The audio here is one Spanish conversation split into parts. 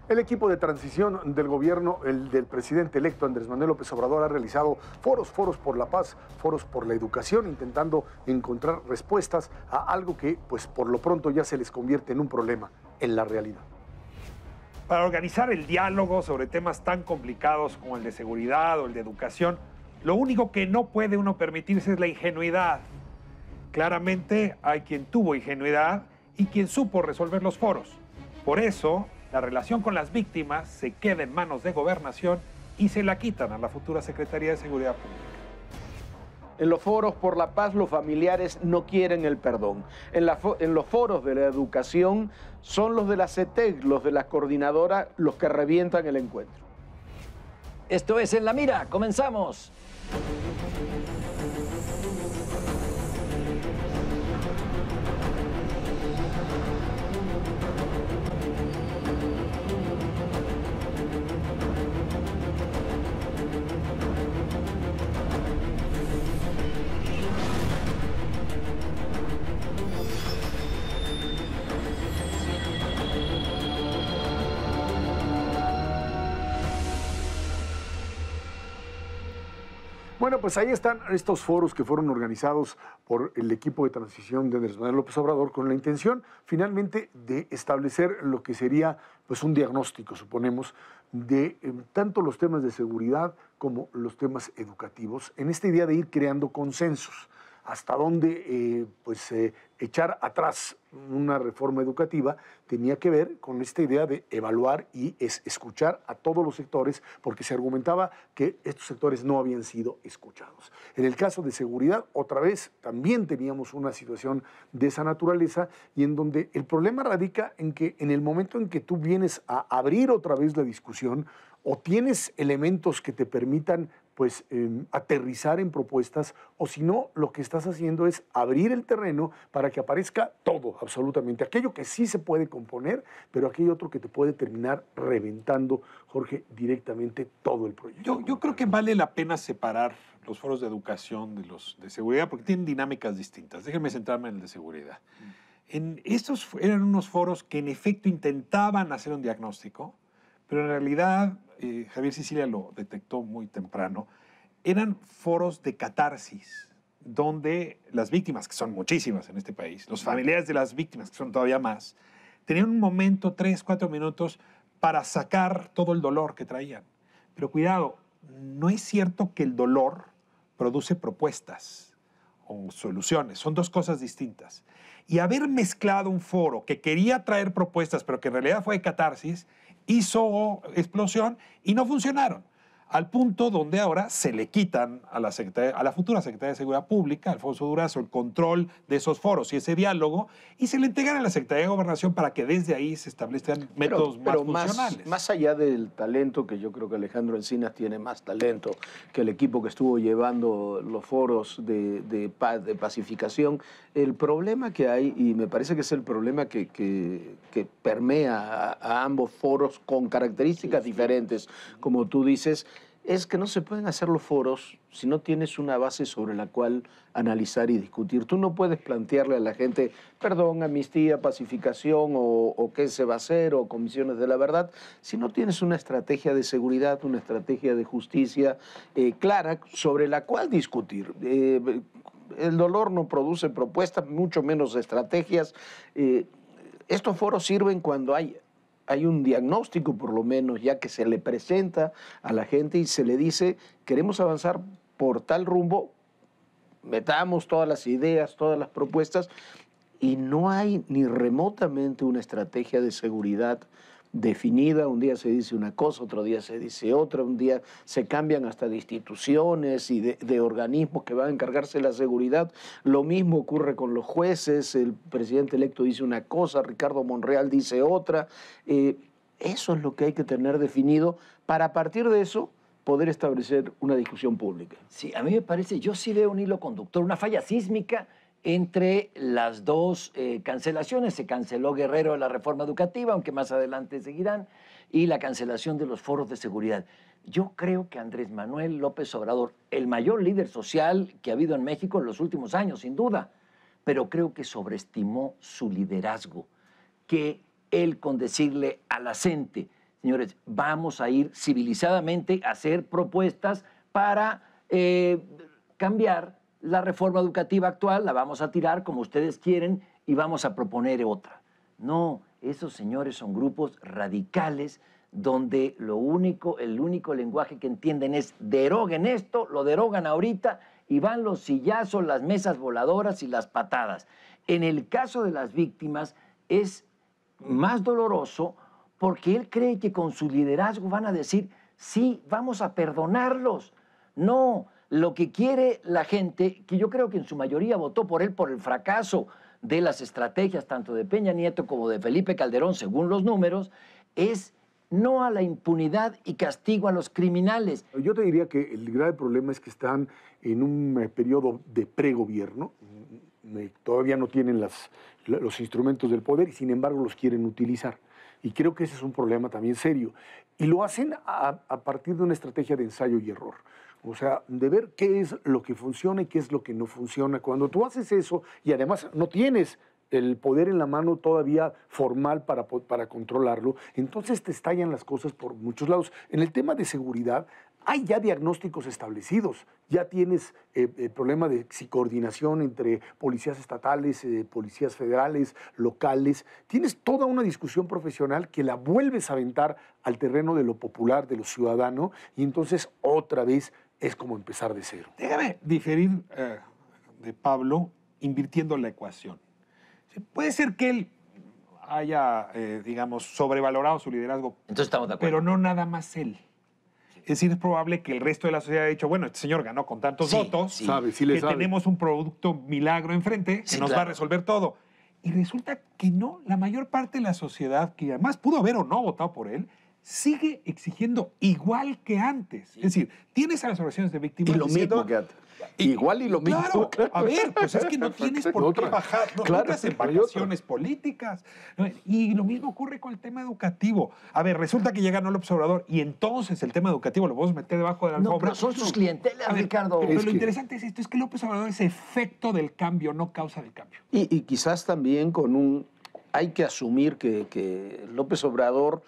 El equipo de transición del gobierno, el del presidente electo Andrés Manuel López Obrador, ha realizado foros por la paz, foros por la educación, intentando encontrar respuestas a algo que, pues, por lo pronto ya se les convierte en un problema en la realidad. Para organizar el diálogo sobre temas tan complicados como el de seguridad o el de educación, lo único que no puede uno permitirse es la ingenuidad. Claramente hay quien tuvo ingenuidad y quien supo resolver los foros. Por eso, la relación con las víctimas se queda en manos de Gobernación y se la quitan a la futura Secretaría de Seguridad Pública. En los foros por la paz, los familiares no quieren el perdón. En los foros de la educación, son los de la CETEC, los de la coordinadora, los que revientan el encuentro. Esto es En la Mira. Comenzamos. Bueno, pues ahí están estos foros que fueron organizados por el equipo de transición de Andrés Manuel López Obrador con la intención finalmente de establecer lo que sería, pues, un diagnóstico, suponemos, de tanto los temas de seguridad como los temas educativos, en esta idea de ir creando consensos. Hasta dónde echar atrás una reforma educativa tenía que ver con esta idea de evaluar y escuchar a todos los sectores, porque se argumentaba que estos sectores no habían sido escuchados. En el caso de seguridad, otra vez, también teníamos una situación de esa naturaleza y en donde el problema radica en que en el momento en que tú vienes a abrir otra vez la discusión o tienes elementos que te permitan aterrizar en propuestas, o si no, lo que estás haciendo es abrir el terreno para que aparezca todo, absolutamente. Aquello que sí se puede componer, pero aquello otro que te puede terminar reventando, Jorge, directamente todo el proyecto. Yo creo que vale la pena separar los foros de educación de los de seguridad porque tienen dinámicas distintas. Déjenme centrarme en el de seguridad. Estos eran unos foros que en efecto intentaban hacer un diagnóstico, pero en realidad, Javier Sicilia lo detectó muy temprano, eran foros de catarsis, donde las víctimas, que son muchísimas en este país, los familiares de las víctimas, que son todavía más, tenían un momento, 3, 4 minutos, para sacar todo el dolor que traían. Pero cuidado, no es cierto que el dolor produce propuestas o soluciones, son dos cosas distintas. Y haber mezclado un foro que quería traer propuestas, pero que en realidad fue de catarsis, hizo explosión y no funcionaron. Al punto donde ahora se le quitan a la futura Secretaría de Seguridad Pública, Alfonso Durazo, el control de esos foros y ese diálogo, y se le entregan a la Secretaría de Gobernación para que desde ahí se establezcan métodos más funcionales. Más allá del talento, que yo creo que Alejandro Encinas tiene más talento que el equipo que estuvo llevando los foros de pacificación, el problema que hay, y me parece que es el problema que permea a ambos foros con características diferentes, como tú dices, es que no se pueden hacer los foros si no tienes una base sobre la cual analizar y discutir. Tú no puedes plantearle a la gente, perdón, amnistía, pacificación o qué se va a hacer o comisiones de la verdad, si no tienes una estrategia de seguridad, una estrategia de justicia clara sobre la cual discutir. El dolor no produce propuestas, mucho menos estrategias. Estos foros sirven cuando hay un diagnóstico, por lo menos, ya que se le presenta a la gente y se le dice, queremos avanzar por tal rumbo, metamos todas las ideas, todas las propuestas, y no hay ni remotamente una estrategia de seguridad definida. Un día se dice una cosa, otro día se dice otra, un día se cambian hasta de instituciones y de organismos que van a encargarse de la seguridad. Lo mismo ocurre con los jueces, el presidente electo dice una cosa, Ricardo Monreal dice otra. Eso es lo que hay que tener definido para, a partir de eso, poder establecer una discusión pública. Sí, a mí me parece, yo sí veo un hilo conductor, una falla sísmica entre las dos cancelaciones. Se canceló Guerrero de la reforma educativa, aunque más adelante seguirán, y la cancelación de los foros de seguridad. Yo creo que Andrés Manuel López Obrador, el mayor líder social que ha habido en México en los últimos años, sin duda, pero creo que sobreestimó su liderazgo, que él, con decirle a la gente, señores, vamos a ir civilizadamente a hacer propuestas para cambiar la reforma educativa actual, la vamos a tirar como ustedes quieren y vamos a proponer otra. No, esos señores son grupos radicales donde el único lenguaje que entienden es deroguen esto, lo derogan ahorita y van los sillazos, las mesas voladoras y las patadas. En el caso de las víctimas es más doloroso porque él cree que con su liderazgo van a decir, sí, vamos a perdonarlos. No, lo que quiere la gente, que yo creo que en su mayoría votó por él por el fracaso de las estrategias tanto de Peña Nieto como de Felipe Calderón, según los números, es no a la impunidad y castigo a los criminales. Yo te diría que el grave problema es que están en un periodo de pregobierno, todavía no tienen los instrumentos del poder y sin embargo los quieren utilizar. Y creo que ese es un problema también serio. Y lo hacen a partir de una estrategia de ensayo y error. O sea, de ver qué es lo que funciona y qué es lo que no funciona. Cuando tú haces eso y además no tienes el poder en la mano todavía formal para controlarlo, entonces te estallan las cosas por muchos lados. En el tema de seguridad hay ya diagnósticos establecidos, ya tienes el problema de coordinación entre policías estatales, policías federales, locales, tienes toda una discusión profesional que la vuelves a aventar al terreno de lo popular, de lo ciudadano, y entonces otra vez es como empezar de cero. Déjame diferir de Pablo invirtiendo la ecuación. Puede ser que él haya, digamos, sobrevalorado su liderazgo. Entonces estamos de acuerdo. Pero no nada más él. Es decir, es probable que el resto de la sociedad haya dicho, bueno, este señor ganó con tantos votos, sí. que tenemos un producto milagro enfrente que nos va a resolver todo. Y resulta que no, la mayor parte de la sociedad, que además pudo haber o no votado por él, sigue exigiendo igual que antes. Es decir, tienes a las organizaciones de víctimas y lo diciendo, mismo que antes. Igual y lo mismo. Claro, a ver, pues es que no tienes por qué bajar, no entras en vacaciones políticas. Y lo mismo ocurre con el tema educativo. A ver, resulta que llega López Obrador y entonces el tema educativo lo podemos meter debajo de la alfombra. No, pero son sus clientelas, Ricardo. Pero lo interesante es esto, es que López Obrador es efecto del cambio, no causa del cambio. Y quizás también hay que asumir que López Obrador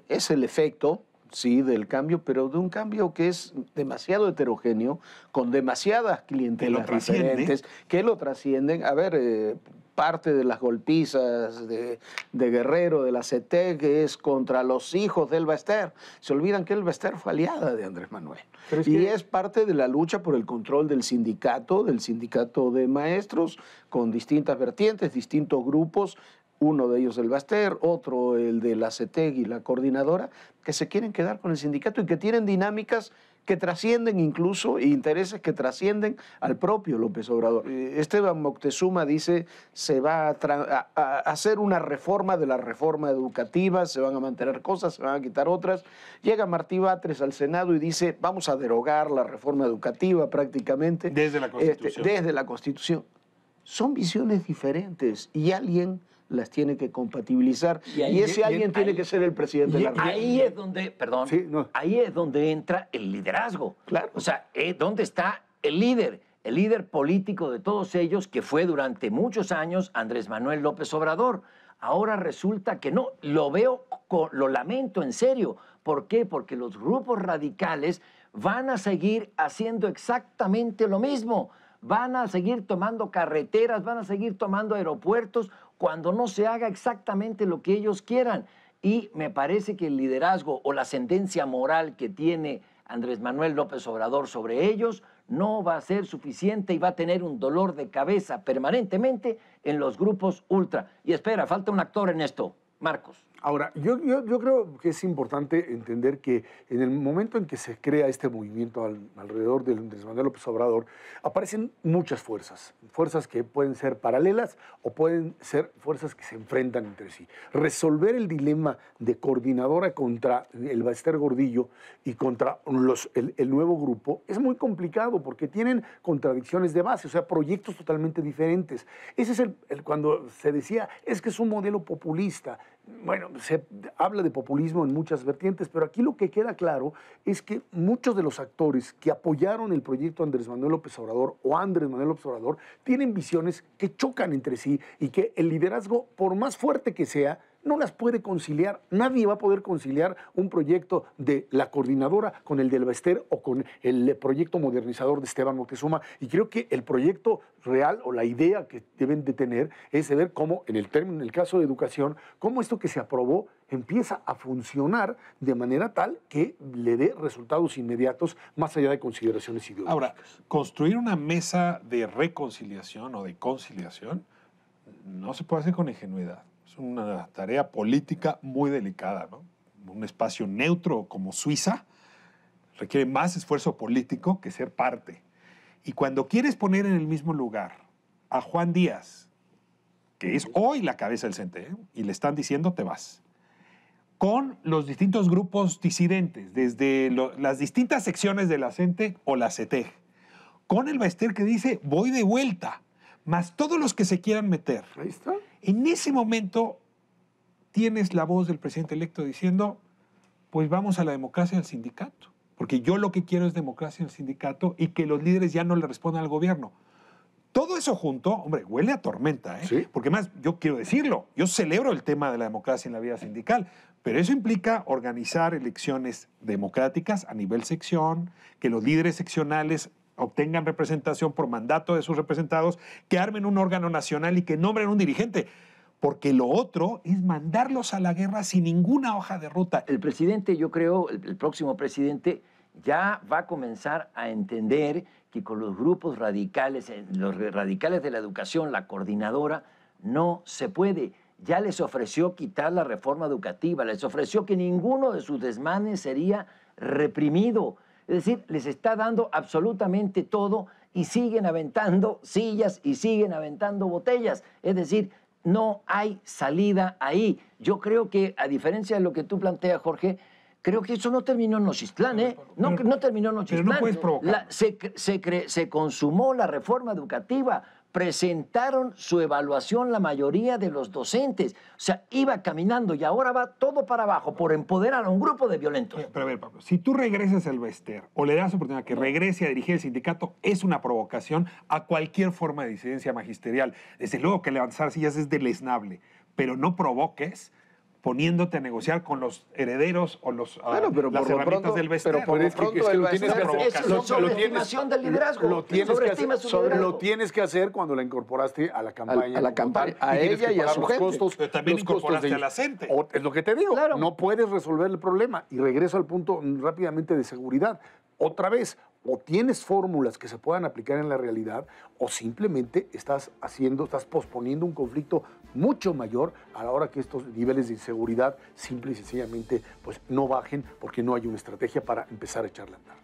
es el efecto, sí, del cambio, pero de un cambio que es demasiado heterogéneo, con demasiadas clientelas diferentes, que lo trascienden. A ver, parte de las golpizas de Guerrero, de la CETEC, es contra los hijos de Elba Ester. Se olvidan que Elba Ester fue aliada de Andrés Manuel. Es parte de la lucha por el control del sindicato de maestros, con distintas vertientes, distintos grupos. Uno de ellos el Baster, otro el de la CETEC y la coordinadora, que se quieren quedar con el sindicato y que tienen dinámicas que trascienden incluso, intereses que trascienden al propio López Obrador. Esteban Moctezuma dice, se va a hacer una reforma de la reforma educativa, se van a mantener cosas, se van a quitar otras. Llega Martí Batres al Senado y dice, vamos a derogar la reforma educativa prácticamente. Desde la Constitución. Desde la Constitución. Son visiones diferentes y alguien las tiene que compatibilizar y ese alguien tiene que ser el presidente de la República. Ahí es donde, perdón, ahí es donde entra el liderazgo. Claro. O sea, ¿dónde está el líder político de todos ellos que fue durante muchos años Andrés Manuel López Obrador? Ahora resulta que no, lo lamento en serio. ¿Por qué? Porque los grupos radicales van a seguir haciendo exactamente lo mismo. Van a seguir tomando carreteras, van a seguir tomando aeropuertos cuando no se haga exactamente lo que ellos quieran. Y me parece que el liderazgo o la ascendencia moral que tiene Andrés Manuel López Obrador sobre ellos no va a ser suficiente y va a tener un dolor de cabeza permanentemente en los grupos ultra. Y espera, falta un actor en esto, Marcos. Ahora, yo creo que es importante entender que en el momento en que se crea este movimiento alrededor de Andrés Manuel López Obrador, aparecen muchas fuerzas que pueden ser paralelas o pueden ser fuerzas que se enfrentan entre sí. Resolver el dilema de coordinadora contra el Baester Gordillo y contra el nuevo grupo es muy complicado porque tienen contradicciones de base, o sea, proyectos totalmente diferentes. Ese es cuando se decía, es que es un modelo populista. Bueno, se habla de populismo en muchas vertientes, pero aquí lo que queda claro es que muchos de los actores que apoyaron el proyecto Andrés Manuel López Obrador o Andrés Manuel López Obrador tienen visiones que chocan entre sí y que el liderazgo, por más fuerte que sea, no las puede conciliar. Nadie va a poder conciliar un proyecto de la coordinadora con el del Baester o con el proyecto modernizador de Esteban Moctezuma. Y creo que el proyecto real o la idea que deben de tener es de ver cómo, en el caso de educación, cómo esto que se aprobó empieza a funcionar de manera tal que le dé resultados inmediatos más allá de consideraciones ideológicas. Ahora, construir una mesa de reconciliación o de conciliación no se puede hacer con ingenuidad. Es una tarea política muy delicada, ¿no? Un espacio neutro como Suiza requiere más esfuerzo político que ser parte. Y cuando quieres poner en el mismo lugar a Juan Díaz, que es hoy la cabeza del CENTE, y le están diciendo te vas, con los distintos grupos disidentes, desde las distintas secciones de la CENTE o la CETEG, con el Baester que dice voy de vuelta, más todos los que se quieran meter. Ahí está. En ese momento tienes la voz del presidente electo diciendo, pues vamos a la democracia del sindicato, porque yo lo que quiero es democracia en el sindicato y que los líderes ya no le respondan al gobierno. Todo eso junto, hombre, huele a tormenta, ¿eh? Sí. Porque más, yo quiero decirlo, yo celebro el tema de la democracia en la vida sindical, pero eso implica organizar elecciones democráticas a nivel sección, que los líderes seccionales obtengan representación por mandato de sus representados, que armen un órgano nacional y que nombren un dirigente. Porque lo otro es mandarlos a la guerra sin ninguna hoja de ruta. El presidente, yo creo, el próximo presidente, ya va a comenzar a entender que con los grupos radicales, los radicales de la educación, la coordinadora, no se puede. Ya les ofreció quitar la reforma educativa, les ofreció que ninguno de sus desmanes sería reprimido. Es decir, les está dando absolutamente todo y siguen aventando sillas y siguen aventando botellas. Es decir, no hay salida ahí. Yo creo que, a diferencia de lo que tú planteas, Jorge, creo que eso no terminó en Nochistlán, ¿eh? No terminó en Nochistlán. Pero no puedes provocar. Se consumó la reforma educativa. Presentaron su evaluación la mayoría de los docentes. O sea, iba caminando y ahora va todo para abajo por empoderar a un grupo de violentos. Pero a ver, Pablo, si tú regresas al Baester o le das oportunidad que regrese a dirigir el sindicato, es una provocación a cualquier forma de disidencia magisterial. Desde luego que levantar sillas es deleznable, pero no provoques poniéndote a negociar con los herederos o las herramientas del Baester. Pero por lo pronto el Baester es sobreestimación del liderazgo. Lo tienes que hacer cuando la incorporaste a la campaña. A la campaña, a ella y a su gente. Pero también incorporaste a la CENTE. Es lo que te digo, Claro. no puedes resolver el problema. Y regreso al punto rápidamente de seguridad. Otra vez, o tienes fórmulas que se puedan aplicar en la realidad, o simplemente estás posponiendo un conflicto mucho mayor a la hora que estos niveles de inseguridad simple y sencillamente pues, no bajen porque no hay una estrategia para empezar a echarle a andar.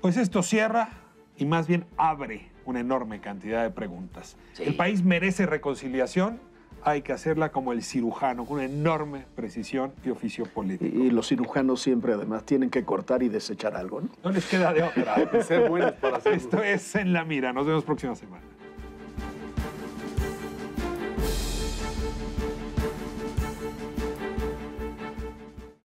Pues esto cierra y más bien abre una enorme cantidad de preguntas. Sí. El país merece reconciliación, hay que hacerla como el cirujano, con una enorme precisión y oficio político. Y los cirujanos siempre además tienen que cortar y desechar algo, ¿no? No les queda de otra. Ser buenos para hacerlo. Esto es En la Mira. Nos vemos próxima semana.